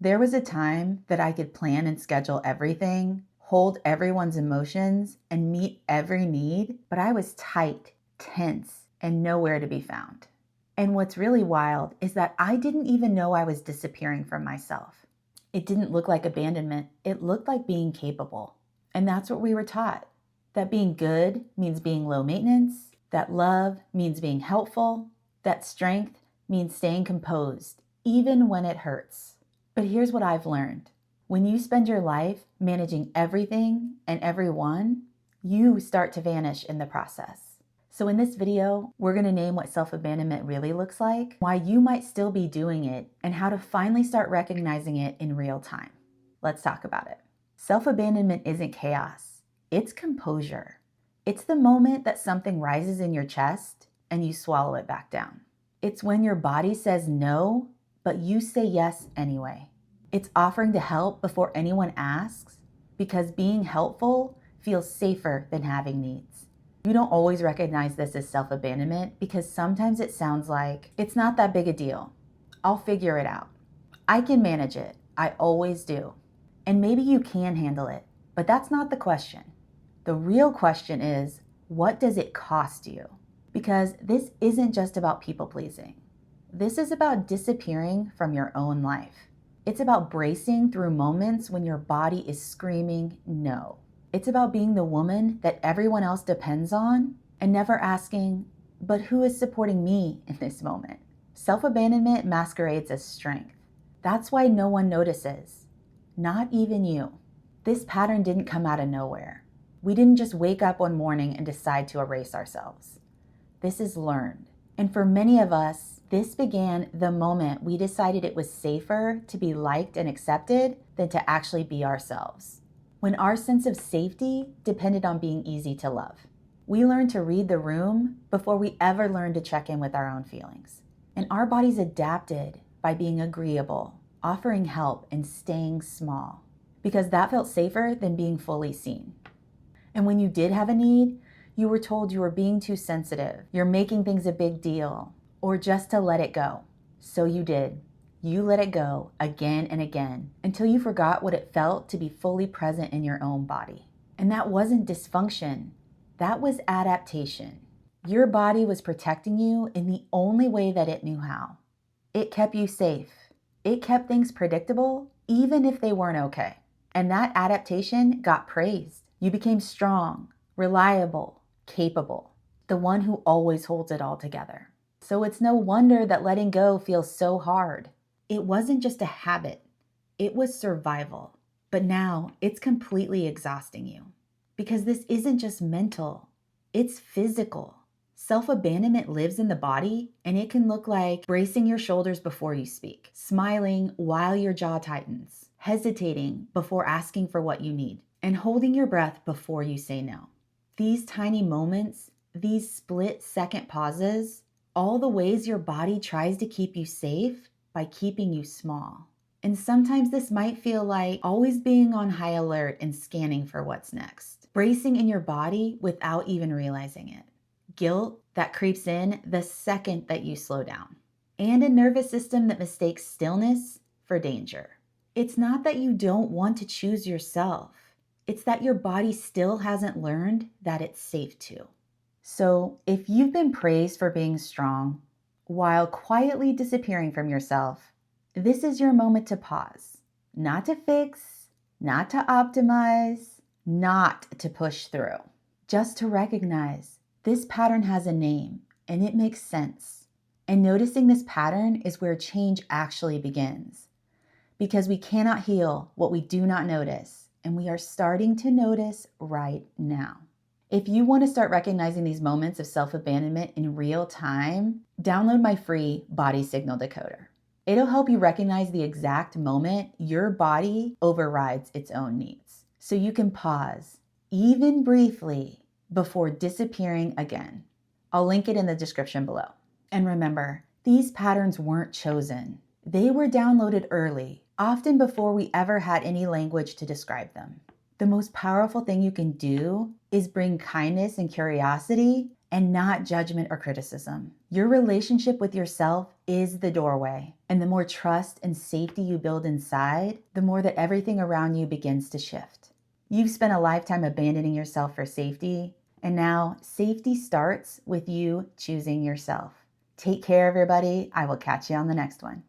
There was a time that I could plan and schedule everything, hold everyone's emotions, and meet every need, but I was tight, tense, and nowhere to be found. And what's really wild is that I didn't even know I was disappearing from myself. It didn't look like abandonment. It looked like being capable. And that's what we were taught. That being good means being low maintenance, that love means being helpful, that strength means staying composed, even when it hurts. But here's what I've learned. When you spend your life managing everything and everyone, you start to vanish in the process. So in this video, we're going to name what self-abandonment really looks like, why you might still be doing it, and how to finally start recognizing it in real time. Let's talk about it. Self-abandonment isn't chaos. It's composure. It's the moment that something rises in your chest and you swallow it back down. It's when your body says no, but you say yes anyway. It's offering to help before anyone asks, because being helpful feels safer than having needs. You don't always recognize this as self-abandonment because sometimes it sounds like it's not that big a deal. I'll figure it out. I can manage it. I always do. And maybe you can handle it, but that's not the question. The real question is, what does it cost you? Because this isn't just about people pleasing. This is about disappearing from your own life. It's about bracing through moments when your body is screaming no. It's about being the woman that everyone else depends on and never asking, but who is supporting me in this moment? Self-abandonment masquerades as strength. That's why no one notices, not even you. This pattern didn't come out of nowhere. We didn't just wake up one morning and decide to erase ourselves. This is learned. And for many of us, this began the moment we decided it was safer to be liked and accepted than to actually be ourselves. When our sense of safety depended on being easy to love. We learned to read the room before we ever learned to check in with our own feelings. And our bodies adapted by being agreeable, offering help, and staying small, because that felt safer than being fully seen. And when you did have a need, you were told you were being too sensitive, you're making things a big deal, or just to let it go. So you did. You let it go again and again until you forgot what it felt to be fully present in your own body. And that wasn't dysfunction. That was adaptation. Your body was protecting you in the only way that it knew how. It kept you safe. It kept things predictable, even if they weren't okay. And that adaptation got praised. You became strong, reliable, capable, the one who always holds it all together. So it's no wonder that letting go feels so hard. It wasn't just a habit, it was survival. But now it's completely exhausting you because this isn't just mental, it's physical. Self-abandonment lives in the body, and it can look like bracing your shoulders before you speak, smiling while your jaw tightens, hesitating before asking for what you need, and holding your breath before you say no. These tiny moments, these split-second pauses, all the ways your body tries to keep you safe by keeping you small. And sometimes this might feel like always being on high alert and scanning for what's next, bracing in your body without even realizing it. Guilt that creeps in the second that you slow down, and a nervous system that mistakes stillness for danger. It's not that you don't want to choose yourself. It's that your body still hasn't learned that it's safe to. So if you've been praised for being strong while quietly disappearing from yourself, this is your moment to pause. Not to fix, not to optimize, not to push through. Just to recognize this pattern has a name and it makes sense. And noticing this pattern is where change actually begins. Because we cannot heal what we do not notice, and we are starting to notice right now. If you want to start recognizing these moments of self-abandonment in real time, download my free body signal decoder. It'll help you recognize the exact moment your body overrides its own needs, so you can pause, even briefly, before disappearing again. I'll link it in the description below. And remember, these patterns weren't chosen. They were downloaded early, often before we ever had any language to describe them. The most powerful thing you can do is bring kindness and curiosity and not judgment or criticism. Your relationship with yourself is the doorway, and the more trust and safety you build inside, the more that everything around you begins to shift. You've spent a lifetime abandoning yourself for safety, and now safety starts with you choosing yourself. Take care, everybody. I will catch you on the next one.